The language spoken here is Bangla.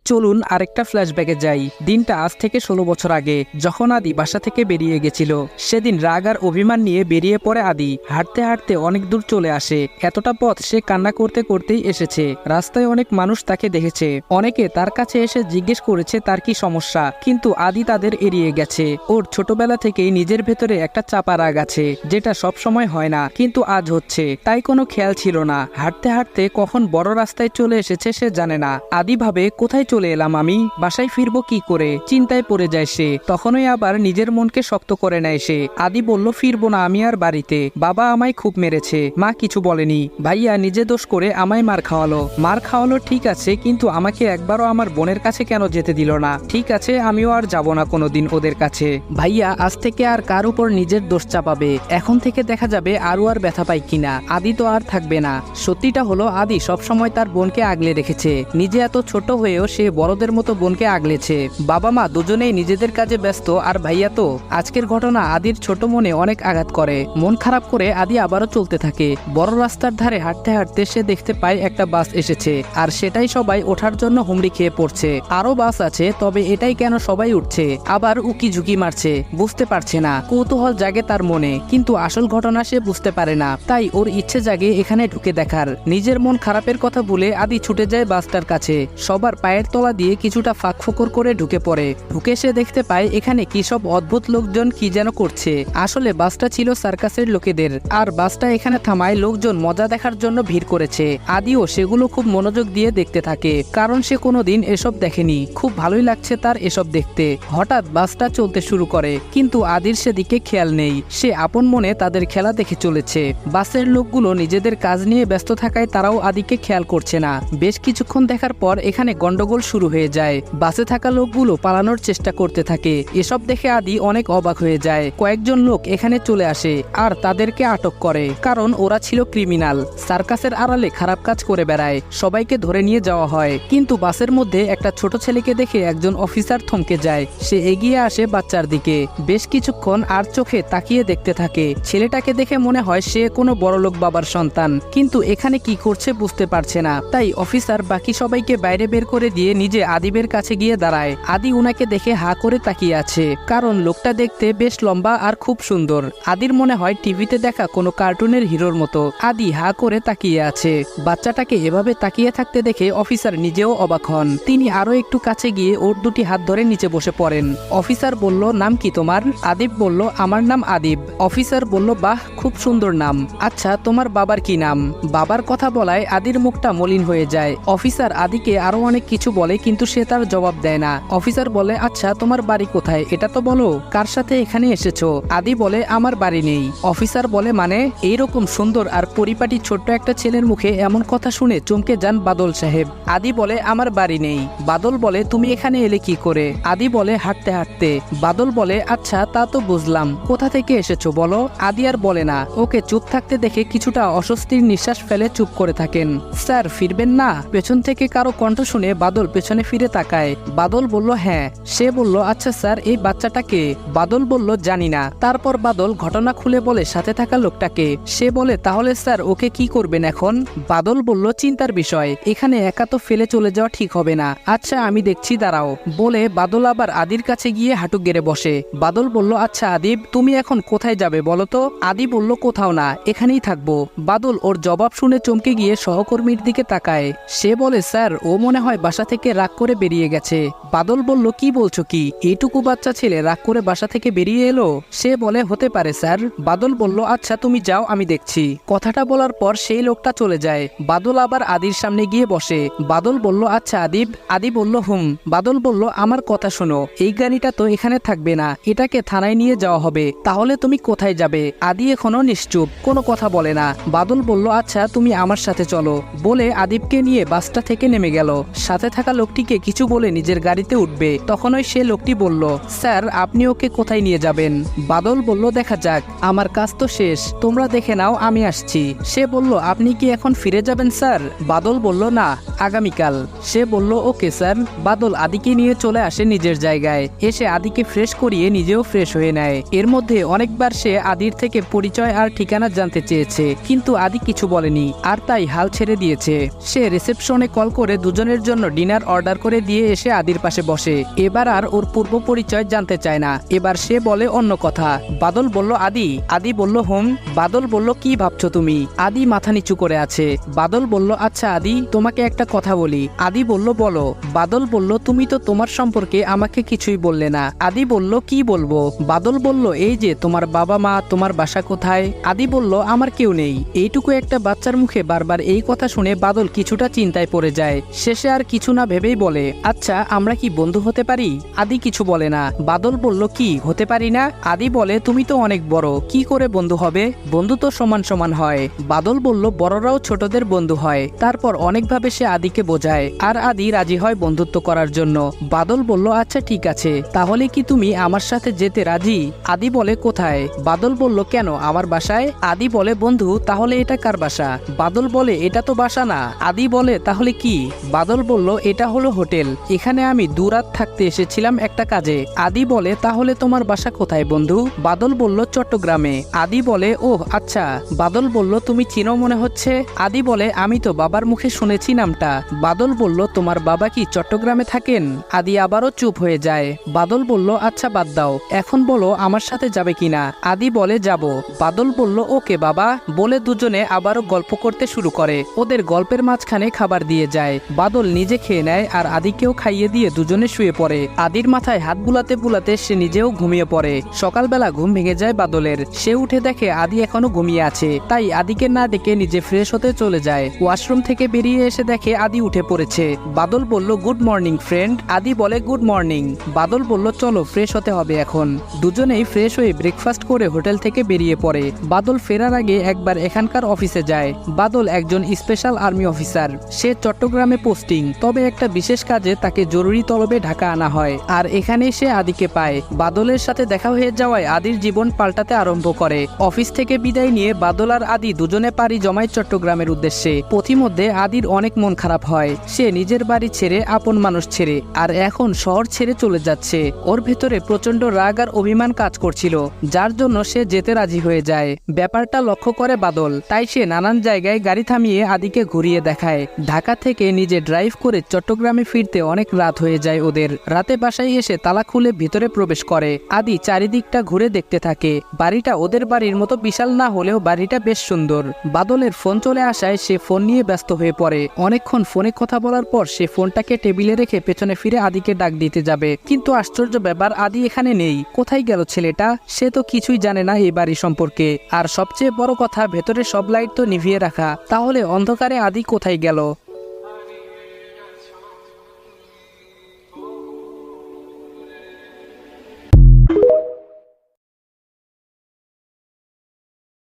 চলুন আরেকটা ফ্ল্যাশব্যাকে যাই। দিনটা আজ থেকে ১৬ বছর আগে, যখন আদি বাসা থেকে বেরিয়ে গেছিল। সেদিন রাগ আর অভিমান নিয়ে বেরিয়ে পড়ে আদি। হাঁটতে হাঁটতে অনেক দূর চলে আসে। এতটা পথ সে কান্না করতে করতেই এসেছে। রাস্তায় অনেক মানুষ তাকে দেখেছে। অনেকে তার কাছে এসে জিজ্ঞেস করেছে তার কি সমস্যা, কিন্তু আদি তাদের এড়িয়ে গেছে। ওর ছোটবেলা থেকেই নিজের ভেতরে একটা চাপা রাগ আছে, যেটা সব সময় হয় না, কিন্তু আজ হচ্ছে। তাই কোনো খেয়াল ছিল না। হাঁটতে হাঁটতে কখন বড় রাস্তায় চলে এসেছে সে জানে না। আদি ভাবে, কোথায় চলে এলাম আমি, বাসায় ফিরবো কি করে, চিন্তায় পড়ে যায় সে। তখনই আবার নিজের মনকে শক্ত করে নেয় সে। আদি বলল, ফিরবো না আমি আর বাড়িতে। বাবা আমায় খুব মেরেছে, মা কিছু বলেনি। ভাইয়া নিজে দোষ করে আমায় মার খাওয়ালো ঠিক আছে, কিন্তু আমাকে একবারও আমার বোনের কাছে কেন যেতে দিল না। ঠিক আছে, আমিও আর যাব না কোনোদিন ওদের কাছে। ভাইয়া আজ থেকে আর কার উপর নিজের দোষ চাপাবে। এখন থেকে দেখা যাবে আরও আর ব্যথা পাই কিনা। আদি তো আর থাকবে না। সত্যিটা হলো, আদি সবসময় তার বোনকে আগলে রেখেছে। নিজে এত ছোট হয়েও সে বড়দের মতো বোনকে আগলেছে। বাবা মা দুজনেই নিজেদের কাজে ব্যস্ত, আর ভাইয়া তো। আজকের ঘটনা আদির ছোট মনে অনেক আঘাত করে। মন খারাপ করে আদি আবারও চলতে থাকে। বড় রাস্তার ধারে হাঁটতে হাঁটতে সে দেখতে পায় একটা বাস এসেছে, আর সেটাই সবাই ওঠার জন্য হুমড়ি খেয়ে পড়ছে। আরো বাস আছে, তবে এটাই কেন সবাই উঠছে, আবার উকি ঝুঁকি মারছে, বুঝতে পারছে না। কৌতূহল জাগে তার মনে, কিন্তু আসল ঘটনা সে বুঝতে পারে না। তাই ওর ইচ্ছে জাগে এখানে ঢুকে দেখার। নিজের মন খারাপের কথা বলে আদি ছুটে যায় বাসটার কাছে। সবার পায়ের তলা দিয়ে কিছুটা ফাঁক ফোকর করে ঢুকে পড়ে। ঢুকে সে দেখতে পায় এখানে কি সব অদ্ভুত লোকজন কি যেন করছে। আসলে বাসটা ছিল সার্কাসের লোকেদের, আর বাসটা এখানে থামায় লোকজন মজা দেখার জন্য ভিড় করেছে। আদিও সেগুলো খুব মনোযোগ দিয়ে দেখতে থাকে, কারণ সে কোনোদিন এসব দেখেনি। খুব ভালোই লাগছে তার এসব দেখতে। হঠাৎ বাসটা চলতে শুরু করে, কিন্তু আদির সেদিকে খেয়াল নেই। সে আপন মনে তাদের খেলা দেখে চলেছে। বাসের লোকগুলো নিজেদের কাজ নিয়ে ব্যস্ত থাকায় তারাও আদিকে খেয়াল করছে না। বেশ কিছুক্ষণ দেখার পর এখানে গন্ডগোল শুরু হয়ে যায়। বাসে থাকা লোকগুলো পালানোর চেষ্টা করতে থাকে। এসব দেখে আদি অনেক অবাক হয়ে যায়। কয়েকজন লোক এখানে চলে আসে আর তাদেরকে আটক করে, কারণ ওরা ছিল ক্রিমিনাল। সার্কাসের আড়ালে খারাপ কাজ করে বেড়ায়। সবাইকে ধরে নিয়ে যাওয়া হয়, কিন্তু বাসের মধ্যে একটা ছোট ছেলেকে দেখে একজন অফিসার থমকে যায়। সে এগিয়ে আসে বাচ্চার দিকে। বেশ কিছুক্ষণ আর চোখে তাকিয়ে দেখতে থাকে। ছেলেটাকে দেখে মনে হয় সে কোনো বড়লোক বাবার সন্তান, কিন্তু এখানে কি করছে বুঝতে পারছে না। তাই অফিসার বাকি সবাইকে বাইরে বের করে দিয়ে নিজে আদিবের কাছে গিয়ে দাঁড়ায়। আদি উনাকে দেখে হা করে তাকিয়ে আছে, কারণ লোকটা দেখতে বেশ লম্বা আর খুব সুন্দর। আদির মনে হয় টিভিতে দেখা কোনো কার্টুনের হিরোর মতো। আদি হা করে তাকিয়ে আছে। বাচ্চাটাকে এভাবে তাকিয়ে থাকতে দেখে অফিসার নিজেও অবাক হন। তিনি আরো একটু কাছে গিয়ে ওর দুটি হাত ধরে নিচে বসে পড়েন। অফিসার বলল, নাম কি তোমার? আদিব বলল, আমার নাম আদিব। অফিসার বলল, বাহ, খুব সুন্দর নাম। আচ্ছা, তোমার বাবার কি নাম? বাবার কথা বলায় আদির মুখটা মলিন হয়ে যায়। অফিসার আদিকে আরো অনেক কিছু বলে, কিন্তু সে তার জবাব দেয় না। অফিসার বলে, আচ্ছা তোমার বাড়ি কোথায় এটা তো বলো, কার সাথে এখানে এসেছো? আদি বলে, আমার বাড়ি নেই। অফিসার বলে, মানে? এইরকম সুন্দর আর পরিপাটি ছোট্ট একটা ছেলের মুখে এমন কথা শুনে চমকে যান বাদল সাহেব। আদি বলে, আমার বাড়ি নেই। বাদল বলে, তুমি এখানে এলে কি করে? আদি বলে, হাঁটতে হাঁটতে। বাদল বলে, আচ্ছা তা তো বুঝলাম, কোথা থেকে এসেছো বলো? আদি আর বলে না। ওকে চুপ থাকতে দেখে কিছুটা অস্বস্তির নিঃশ্বাস ফেলে চুপ করে থাকেন। স্যার ফিরবেন না? পেছন থেকে কারো কণ্ঠ শুনে বাদল পেছনে ফিরে তাকায়। বাদল বলল, হ্যাঁ। সে বলল, আচ্ছা স্যার, এই বাচ্চাটাকে? বাদল বলল, জানি না। তারপর বাদল ঘটনা খুলে বলে সাথে থাকা লোকটাকে। সে বলে, তাহলে স্যার ওকে কি করবেন এখন? বাদল বলল, চিন্তার বিষয়, এখানে একা তো ফেলে চলে যাওয়া ঠিক হবে না। আচ্ছা আমি দেখছি, দাঁড়াও। বলে বাদল আবার আদির কাছে গিয়ে হাঁটু গেড়ে বসে। বাদল বলল, আচ্ছা আদিব, তুমি এখন কোথায় যাবে বলো তো? আদি বলল, কোথাও না, এখানেই থাকবো। বাদল ওর জবাব শুনে চমকে গিয়ে সহকর্মীর দিকে তাকায়। সে বলে, স্যার ও মনে হয় বাসা থেকে রাগ করে বেরিয়ে গেছে। বাদল বলল, কি বলছো কি? এইটুকু বাচ্চা ছেলে রাগ করে বাসা থেকে বেরিয়ে এলো? সে বলে, হতে পারে স্যার। বাদল বলল, আচ্ছা তুমি যাও, আমি দেখছি। কথাটা বলার পর সেই লোকটা চলে যায়। বাদল আবার আদির সামনে গিয়ে বসে। বাদল বলল, আচ্ছা আদিব। আদি বলল, হুম। বাদল বলল, আমার কথা শোনো, এই গাড়িটা তো এখানে থাকবে না, এটাকে থানায় নিয়ে যাওয়া হবে। তাহলে তুমি কোথায় যাবে? আদি এখনো নিশ্চুপ, কোনো কথা বলে না। বাদল বলল, আচ্ছা তুমি আমার সাথে চলো। বলে আদিবকে নিয়ে বাসটা থেকে নেমে গেল। সাথে থাকা লোকটিকে কিছু বলে নিজের গাড়িতে উঠবে। তখনই সে লোকটি বলল, স্যার আপনি ওকে কোথায় নিয়ে যাবেন? বাদল বলল, দেখা যাক, আমার কাজ তো শেষ, তোমরা দেখে নাও, আমি আসছি। সে বলল, আপনি কি এখন ফিরে যাবেন স্যার? বাদল বলল, না, আগামীকাল। সে বলল, ওকে স্যার। বাদল আদিকে নিয়ে চলে আসে নিজের জায়গায়। এসে আদিকে ফ্রেশ করিয়ে নিজেও ফ্রেশ হয়ে নেয়। এর মধ্যে অনেকবার সে আদির থেকে পরিচয় আর ঠিকানা জানতে চেয়েছে, কিন্তু আদি কিছু বলেনি, আর তাই হাল ছেড়ে দিয়েছে। সে রিসেপশনে কল করে দুজনের জন্য ডিনার ডিনার অর্ডার করে দিয়ে এসে আদির পাশে বসে। এবার আর ওর পূর্ব পরিচয় জানতে চায় না, এবার সে বলে অন্য কথা। বাদল বলল আদি। আদি বলল হুম। বাদল বলল কি ভাবছো তুমি? আদি মাথা নিচু করে আছে। বাদল বলল আচ্ছা আদি, তোমাকে একটা কথা বলি। আদি বলল বলো। বাদল বলল তুমি তো তোমার সম্পর্কে আমাকে কিছুই বললে না। আদি বলল কি বলবো? বাদল বলল এই যে তোমার বাবা মা, তোমার বাসা কোথায়? আদি বলল আমার কেউ নেই। এইটুকু একটা বাচ্চার মুখে বারবার এই কথা শুনে বাদল কিছুটা চিন্তায় পড়ে যায়। শেষে আর কিছু না ভেবেই বলে আচ্ছা আমরা কি বন্ধু হতে পারি? আদি কিছু বলে না। বাদল বলল কি হতে পারি না? আদি বলে তুমি তো অনেক বড়, কি করে বন্ধু হবে? বন্ধু তো সমান সমান হয়। বাদল বলল বড়রাও ছোটদের বন্ধু হয়। তারপর অনেকভাবে সে আদিকে বোঝায় আর আদি রাজি হয় বন্ধুত্ব করার জন্য। বাদল বলল আচ্ছা ঠিক আছে, তাহলে কি তুমি আমার সাথে যেতে রাজি? আদি বলে কোথায়? বাদল বলল কেন আমার বাসায়? আদি বলে বন্ধু তাহলে এটা কার বাসা? বাদল বলে এটা তো বাসা না। আদি বলে তাহলে কি? বাদল বলল এটা হলো হোটেল, এখানে আমি দুরাত থাকতে এসেছিলাম একটা কাজে। আদি বলে তাহলে তোমার বাসা কোথায় বন্ধু? বাদল বলল চট্টগ্রামে। আদি বলে ওহ আচ্ছা। বাদল বলল তুমি চিনো মনে হচ্ছে। আদি বলে আমি তো বাবার মুখে শুনেছি নামটা। বাদল বলল তোমার বাবা কি চট্টগ্রামে থাকেন? আদি আবারও চুপ হয়ে যায়। বাদল বলল আচ্ছা বাদ দাও, এখন বলো আমার সাথে যাবে কিনা? আদি বলে যাব। বাদল বলল ওকে বাবা। বলে দুজনে আবারও গল্প করতে শুরু করে। ওদের গল্পের মাঝখানে খাবার দিয়ে যায়। বাদল নিজে খেয়ে নেয় আর আদিকেও খাইয়ে দিয়ে দুজনে শুয়ে পড়ে। আদির মাথায় হাত বুলাতে বুলাতে সে নিজেও ঘুমিয়ে পড়ে। সকালবেলা ঘুম ভেঙে যায় বাদলের। সে উঠে দেখে আদি এখনো ঘুমিয়ে আছে, তাই আদিকে না ডেকে নিজে ফ্রেশ হতে চলে যায়। ওয়াশরুম থেকে বেরিয়ে এসে দেখে আদি উঠে পড়েছে। বাদল বলল গুড মর্নিং ফ্রেন্ড। আদি বলে গুড মর্নিং। বাদল বলল চলো ফ্রেশ হতে হবে এখন। দুজনেই ফ্রেশ হয়ে ব্রেকফাস্ট করে হোটেল থেকে বেরিয়ে পড়ে। বাদল ফেরার আগে একবার এখানকার অফিসে যায়। বাদল একজন স্পেশাল আর্মি অফিসার। সে চট্টগ্রামে পোস্টিং, তবে একটা বিশেষ কাজে তাকে জরুরি তলবে ঢাকা আনা হয়। আর এখানেই সে আদিকে পায়। বাদলের সাথে দেখা হয়ে যাওয়ায় আদির জীবন পাল্টাতে আরম্ভ করে। অফিস থেকে বিদায় নিয়ে বাদল আর আদি দুজনে পাড়ি জমায় চট্টগ্রামের উদ্দেশ্যে। পথিমধ্যে আদির অনেক মন খারাপ হয়। সে নিজের বাড়ি ছেড়ে, আপন মানুষ ছেড়ে, আর এখন শহর ছেড়ে চলে যাচ্ছে। ওর ভেতরে প্রচন্ড রাগ আর অভিমান কাজ করছিল, যার জন্য সে যেতে রাজি হয়ে যায়। ব্যাপারটা লক্ষ্য করে বাদল, তাই সে নানান জায়গায় গাড়ি থামিয়ে আদিকে ঘুরিয়ে দেখায়। ঢাকা থেকে নিজে ড্রাইভ করে চট্টগ্রামে ফিরতে অনেক রাত হয়ে যায় ওদের। রাতে বাসায় এসে তালা খুলে ভিতরে প্রবেশ করে। আদি চারিদিকটা ঘুরে দেখতে থাকে। বাড়িটা ওদের বাড়ির মতো বিশাল না হলেও বাড়িটা বেশ সুন্দর। বাদলের ফোন চলে আসায় সে ফোন নিয়ে ব্যস্ত হয়ে পড়ে। অনেকক্ষণ ফোনে কথা বলার পর সে ফোনটাকে টেবিলে রেখে পেছনে ফিরে আদিকে ডাক দিতে যাবে, কিন্তু আশ্চর্য ব্যাপার আদি এখানে নেই। কোথায় গেল ছেলেটা? সে তো কিছুই জানে না এই বাড়ি সম্পর্কে। আর সবচেয়ে বড় কথা, ভেতরে সব লাইট তো নিভিয়ে রাখা। তাহলে অন্ধকারে আদি কোথায় গেল?